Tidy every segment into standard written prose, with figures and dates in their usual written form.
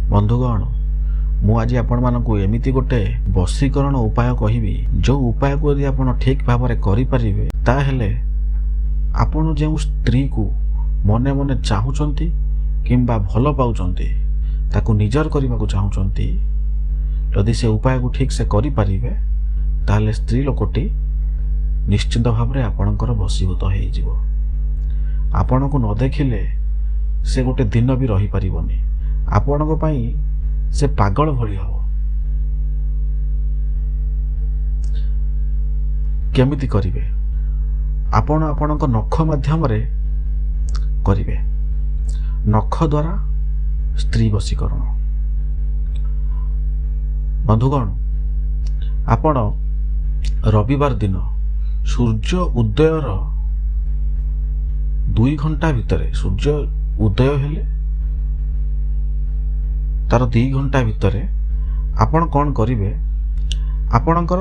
बंधुगण मु आज आपण मानकु एमिति गोटे वशीकरण उपाय कहबी जो उपाय को यदि आपण ठीक भाव में करें ताहेले आपण जो स्त्री को मने मने चाहूचंती किंबा भल पाउचंती ताकू निजर करने को चाहूचंती यदि से उपाय को ठीक से करि परिबे ताहले स्त्री लोकटी निश्चित भाव में आपणकर वशीभूत हो जिवो। आपण को न देखिले से गोटे दिन भी रही परिबनी, आपण पई से पागल भली हो। केमिति करिवे आपण आपणक नख माध्यम रे करिवे, नख द्वारा स्त्री वशीकरण। बंधुगण आपण रविवार दिन सूर्य उदयर 2 घंटा भितर, सूर्य उदय हेले तार 2 घंटा भितर आपण कौन करिवे, आपणकर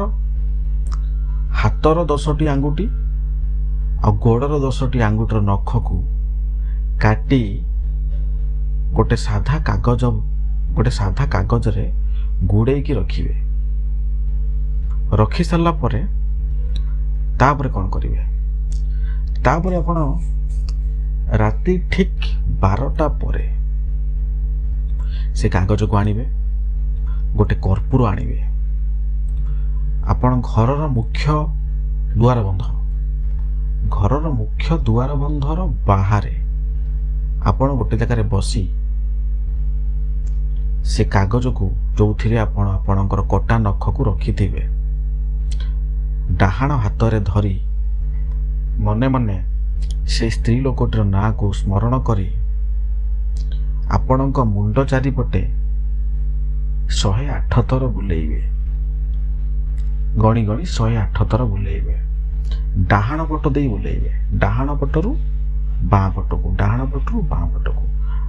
हाथर 10टी आंगुठी आ गोड़र 10टी आंगुठीर नख को काटी गोटे साधा कागज रे गुड़े की रखिवे। रखी सारा परे तापर कौन करिवे, तापर आपण राति ठीक 12टा परे से कागज को आनिबे, गोटे कर्पूर आनिबे। आपण घरर मुख्य दुआर बंधर बाहर आपण गोटे जगह बसी से कागज को जो थिरे आपण आपणकर कटा नख को रखिथिबे डाहाण हाथ रे धरी मने मने से स्त्री लोकटर ना को स्मरण करी आपणक मुंड चारिपटे 108 थर बुलेइबे, गणी गणी 108 थर बुलेइबे। डाहाण पट दे बुलेइबे, डाहाण पटरू बाँ पटकू, डाहाण पटरू बाँ पटकू।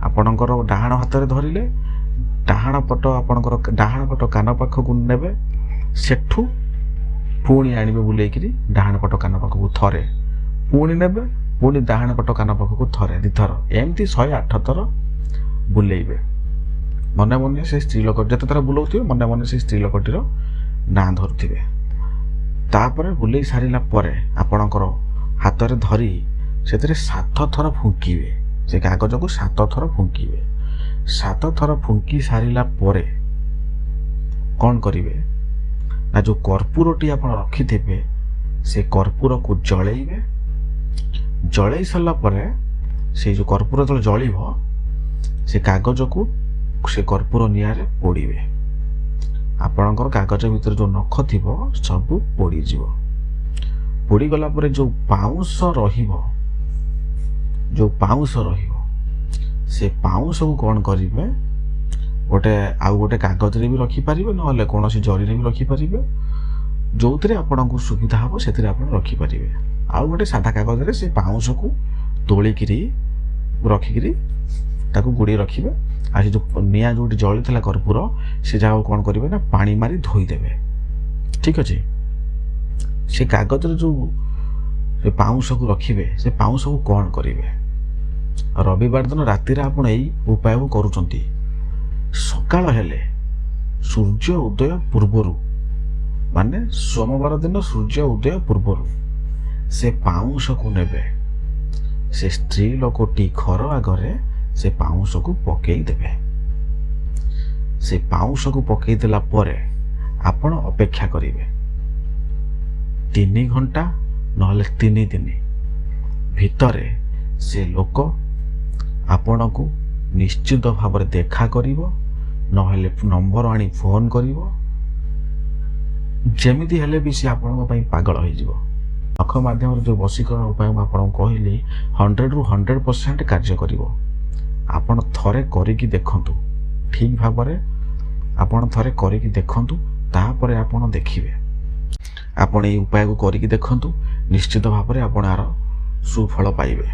आपणकर डाहाण हाथ रे धरिले डाहाण पट आपणकर डाहाण पट कान पाखकू नेबे, सेठू पुणी आनिबे बुलेइकिरी डाहाण पट कान पाखकू थरे, पुणी नेबे, पुणी डाहाण पट कान पाखकू थरे, 2 थर, एमती 108 थर बुलेइबे। मने मने से स्त्री लोक जते थर बुलाउथिबे मने मने से स्त्री लोकटीर ना धरुथिबे। तापरे बुलेइ सारिला परे आपणकर हाथ रे धरी सेतरे 7 थर फुंकीबे, से कागज को 7 थर फुंकीबे। 7 थर फुंकी सारिला परे कौन करिवे ना जो कर्पूरटी आपण रखिथिबे से कर्पूर को जळेइबे। जळेइ सारा परे से जो कर्पूर जल जळिबो से कागज को से कर्पूर निआरे पोड़िबे। आपणकर कागज भितर जो नख थिबो सब पोड़ी जिवो। पोड़ी गला परे जो पाउंस रहिबो से पाउंस को कौन करिवे गोटे कागज रे भी रखी पारिबे, नहले कोनोसी जरी रे भी रखी पारिबे, जोथिरे आपणको सुविधा हबो सेथिरे आपण रखी पारिबे। आउ गोटे सादा कागज रे से पाउंस को तोलिकिरी रखिकिरी ताकू गुड़ी रखिबे। आ जो निया जो जली थला कर्पूर से जगह कौन करिवे ना पानी मारी धोई देबे। ठीक अछि, से कागज रे जो से पाउंस को रखिबे से पाउंस को कौन करिवे, रविवार दिन राति रे आपण एई उपाय को करूचंती। सकाळ हेले सूर्य उदय पूर्वरु माने सोमवार दिन सूर्य उदय पूर्वरु से पाउंस को नेबे, से स्त्री लोकटी घर आगरे से पाउंस को पकई देबे। से पाउंस को पकई देला परे आपण अपेक्षा करिवे 3 घंटा नहले 3 दिन भितरे से लोक आपण को निश्चित भाव में देखा करिवो, नहले नंबर आनी फोन करिवो। जेमिति हेले भी से आपण पई पागल होई जिवो। नख माध्यम जो वशीकरण उपाय आपण कहली 100 रु 100% कार्य करिवो। आपण थरे करिकी देखंतु, ठीक भाव में आपण थरे करिकी देखंतु, तापरे आपण देखिबे। आपण ए उपाय को करिकी देखंतु, निश्चित भाव में आपण आर सुफल पाइबे।